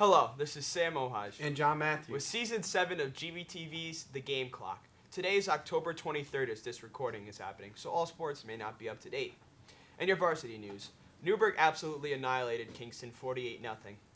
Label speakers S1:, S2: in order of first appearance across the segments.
S1: Hello, this is Sam Ohaj
S2: And John Matthews.
S1: with Season 7 of GBTV's The Gameclock. Today is October 23rd as this recording is happening, so all sports may not be up to date. And your varsity news. Newburgh absolutely annihilated Kingston 48-0.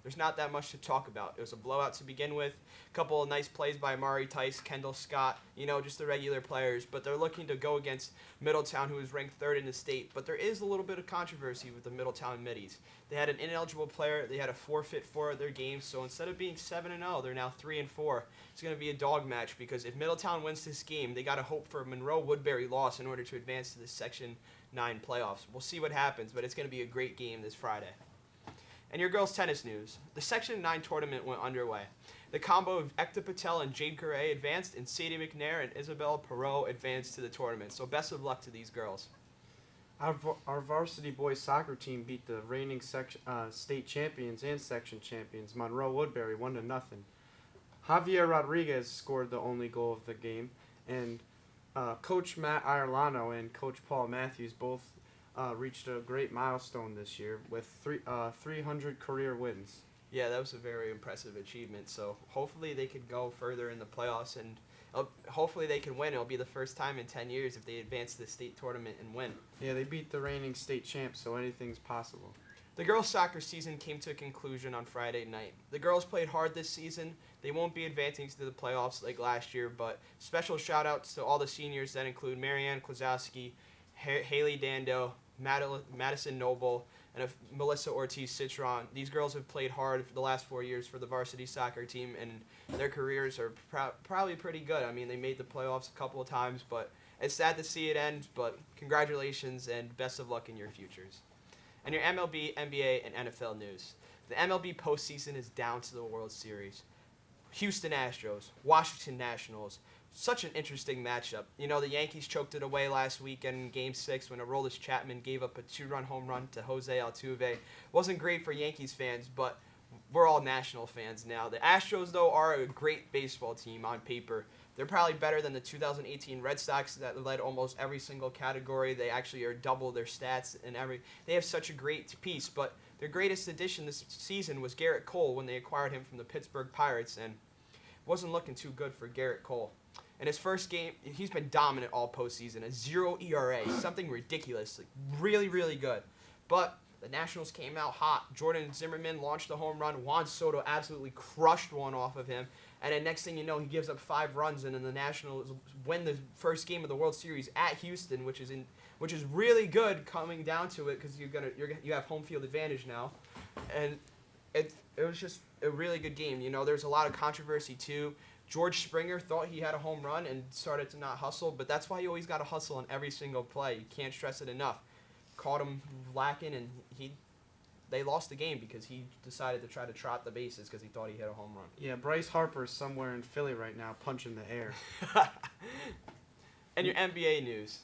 S1: There's not that much to talk about. It was a blowout to begin with. A couple of nice plays by Mari Tice, Kendall Scott, just the regular players. But they're looking to go against Middletown, who is ranked third in the state. But there is a little bit of controversy with the Middletown Middies. They had an ineligible player. They had to forfeit 4 of their games. So instead of being 7-0, they're now 3-4. It's going to be a dog match because if Middletown wins this game, they got to hope for a Monroe-Woodbury loss in order to advance to the Section 9 playoffs. We'll see what happens, but it's going to be a great game this Friday. And your girls' tennis news. The Section 9 tournament went underway. The combo of Ekta Patel and Jade Correa advanced, and Sadie McNair and Isabel Perot advanced to the tournament. So best of luck to these girls.
S2: Our varsity boys soccer team beat the reigning state champions and section champions, Monroe-Woodbury, 1-0. Javier Rodriguez scored the only goal of the game, and Coach Matt Irlano and Coach Paul Matthews both reached a great milestone this year with 300 career wins.
S1: Yeah, that was a very impressive achievement. So hopefully they could go further in the playoffs, and hopefully they can win. It'll be the first time in 10 years if they advance to the state tournament and win.
S2: Yeah, they beat the reigning state champs, so anything's possible.
S1: The girls' soccer season came to a conclusion on Friday night. The girls played hard this season. They won't be advancing to the playoffs like last year, but special shout-outs to all the seniors that include Marianne Klazowski, Haley Dando, Madison Noble, and Melissa Ortiz-Citron. These girls have played hard for the last 4 years for the varsity soccer team, and their careers are probably pretty good. I mean, they made the playoffs a couple of times, but it's sad to see it end, but congratulations and best of luck in your futures. And your MLB, NBA, and NFL news. The MLB postseason is down to the World Series. Houston Astros, Washington Nationals. Such an interesting matchup. The Yankees choked it away last weekend in Game 6 when Aroldis Chapman gave up a 2-run home run to Jose Altuve. Wasn't great for Yankees fans, but we're all National fans now. The Astros, though, are a great baseball team on paper. They're probably better than the 2018 Red Sox that led almost every single category. They actually are double their stats and They have such a great piece, but their greatest addition this season was Garrett Cole when they acquired him from the Pittsburgh Pirates, and it wasn't looking too good for Garrett Cole. In his first game, he's been dominant all postseason, a 0 ERA, something ridiculous, really, really good. But the Nationals came out hot. Jordan Zimmerman launched a home run. Juan Soto absolutely crushed one off of him. And then next thing you know, he gives up 5 runs, and then the Nationals win the first game of the World Series at Houston, which is really good coming down to it because you have home field advantage now, and it was just a really good game. There's a lot of controversy too. George Springer thought he had a home run and started to not hustle, but that's why you always got to hustle on every single play. You can't stress it enough. Caught him lacking, and they lost the game because he decided to try to trot the bases because he thought he hit a home run.
S2: Yeah, Bryce Harper's somewhere in Philly right now punching the air.
S1: And your NBA news.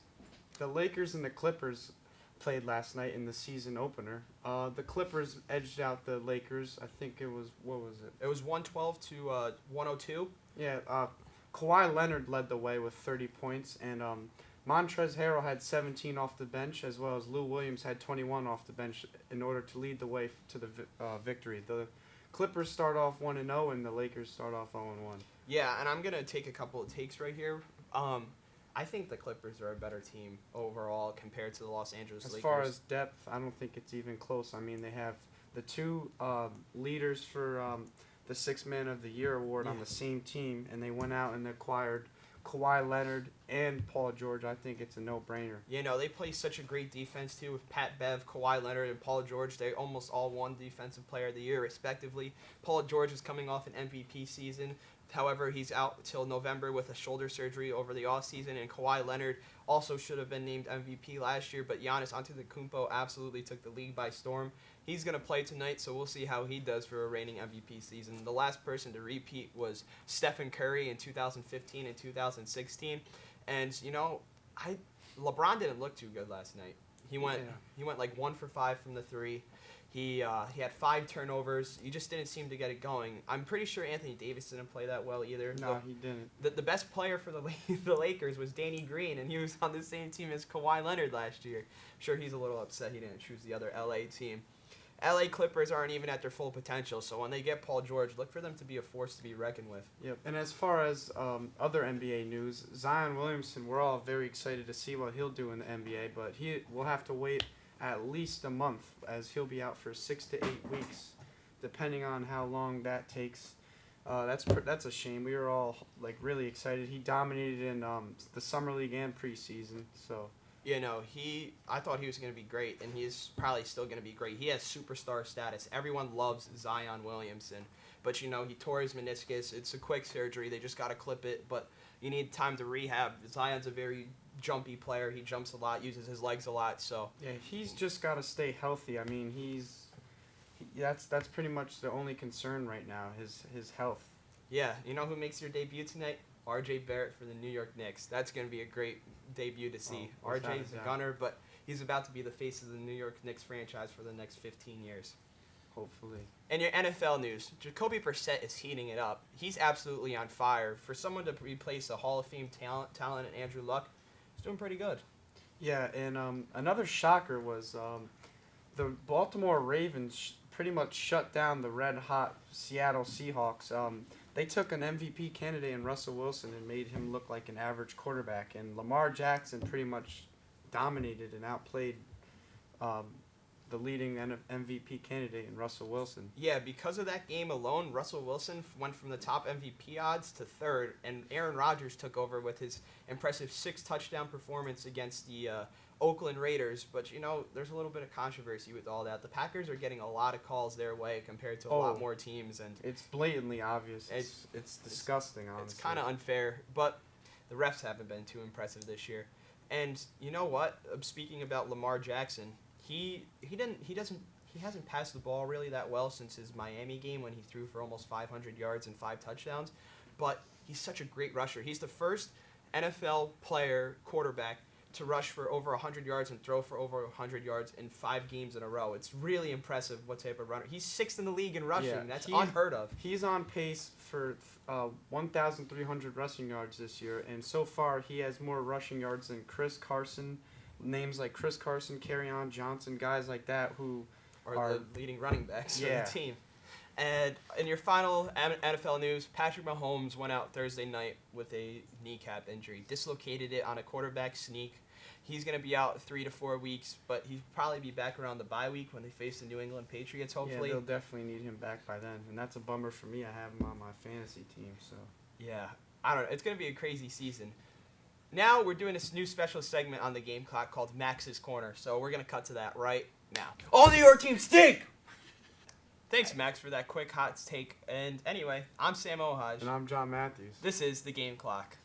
S2: The Lakers and the Clippers played last night in the season opener. The Clippers edged out the Lakers. I think it was, what was it?
S1: It was 112 to 102.
S2: Yeah, Kawhi Leonard led the way with 30 points, and Montrezl Harrell had 17 off the bench, as well as Lou Williams had 21 off the bench in order to lead the way to the victory. The Clippers start off 1-0, and the Lakers start off 0-1.
S1: Yeah, and I'm going to take a couple of takes right here. I think the Clippers are a better team overall compared to the Los Angeles Lakers.
S2: As far as depth, I don't think it's even close. I mean, they have the 2 leaders for the 6th Man of the Year award on the same team, and they went out and acquired Kawhi Leonard and Paul George. I think it's a no-brainer.
S1: They play such a great defense, too, with Pat Bev, Kawhi Leonard, and Paul George. They almost all won Defensive Player of the Year, respectively. Paul George is coming off an MVP season. However, he's out till November with a shoulder surgery over the offseason, and Kawhi Leonard also should have been named MVP last year, but Giannis Antetokounmpo absolutely took the league by storm. He's going to play tonight, so we'll see how he does for a reigning MVP season. The last person to repeat was Stephen Curry in 2015 and 2016, and LeBron didn't look too good last night. He went like 1 for 5 from the 3. He had 5 turnovers. He just didn't seem to get it going. I'm pretty sure Anthony Davis didn't play that well either.
S2: No, he didn't.
S1: The best player for the Lakers was Danny Green, and he was on the same team as Kawhi Leonard last year. I'm sure he's a little upset he didn't choose the other LA team. LA Clippers aren't even at their full potential, so when they get Paul George, look for them to be a force to be reckoned with.
S2: Yep. And as far as other NBA news, Zion Williamson, we're all very excited to see what he'll do in the NBA, but he will have to wait at least a month, as he'll be out for 6 to 8 weeks, depending on how long that takes. That's a shame. We were all like really excited. He dominated in the summer league and preseason. So
S1: I thought he was going to be great, and he's probably still going to be great. He has superstar status. Everyone loves Zion Williamson, but he tore his meniscus. It's a quick surgery. They just got to clip it, but you need time to rehab. Zion's a very jumpy player. He jumps a lot, uses his legs a lot. So
S2: yeah, he's just got to stay healthy. I mean, that's pretty much the only concern right now, his health.
S1: Yeah, you know who makes your debut tonight? R.J. Barrett for the New York Knicks. That's going to be a great debut to see. R.J.'s a gunner, but he's about to be the face of the New York Knicks franchise for the next 15 years.
S2: Hopefully.
S1: And your NFL news, Jacoby Brissett is heating it up. He's absolutely on fire. For someone to replace a Hall of Fame talent in Andrew Luck, he's doing pretty good.
S2: Yeah, and another shocker was the Baltimore Ravens pretty much shut down the red-hot Seattle Seahawks. They took an MVP candidate in Russell Wilson and made him look like an average quarterback. And Lamar Jackson pretty much dominated and outplayed the leading MVP candidate in Russell Wilson.
S1: Yeah, because of that game alone, Russell Wilson went from the top MVP odds to third, and Aaron Rodgers took over with his impressive 6-touchdown performance against the Oakland Raiders. But, there's a little bit of controversy with all that. The Packers are getting a lot of calls their way compared to a lot more teams. And
S2: it's blatantly obvious. It's disgusting, honestly.
S1: It's kind of unfair, but the refs haven't been too impressive this year. And you know what? Speaking about Lamar Jackson, he hasn't passed the ball really that well since his Miami game when he threw for almost 500 yards and 5 touchdowns. But he's such a great rusher. He's the first NFL quarterback to rush for over 100 yards and throw for over 100 yards in 5 games in a row. It's really impressive what type of runner. He's 6th in the league in rushing.
S2: Yeah,
S1: That's unheard of.
S2: He's on pace for 1,300 rushing yards this year, and so far he has more rushing yards than Chris Carson, names like Chris Carson, Kerryon Johnson, guys like that who
S1: are the leading running backs for
S2: Yeah.
S1: the team. And in your final NFL news, Patrick Mahomes went out Thursday night with a kneecap injury, dislocated it on a quarterback sneak. He's going to be out 3 to 4 weeks, but he'll probably be back around the bye week when they face the New England Patriots, hopefully.
S2: Yeah, they'll definitely need him back by then, and that's a bummer for me. I have him on my fantasy team, so.
S1: Yeah, I don't know. It's going to be a crazy season. Now we're doing this new special segment on the Gameclock called Max's Corner, so we're going to cut to that right now.
S3: All New York teams stink!
S1: Thanks, Max, for that quick hot take. And anyway, I'm Sam Ohaj.
S2: And I'm John Matthews.
S1: This is the Game Clock.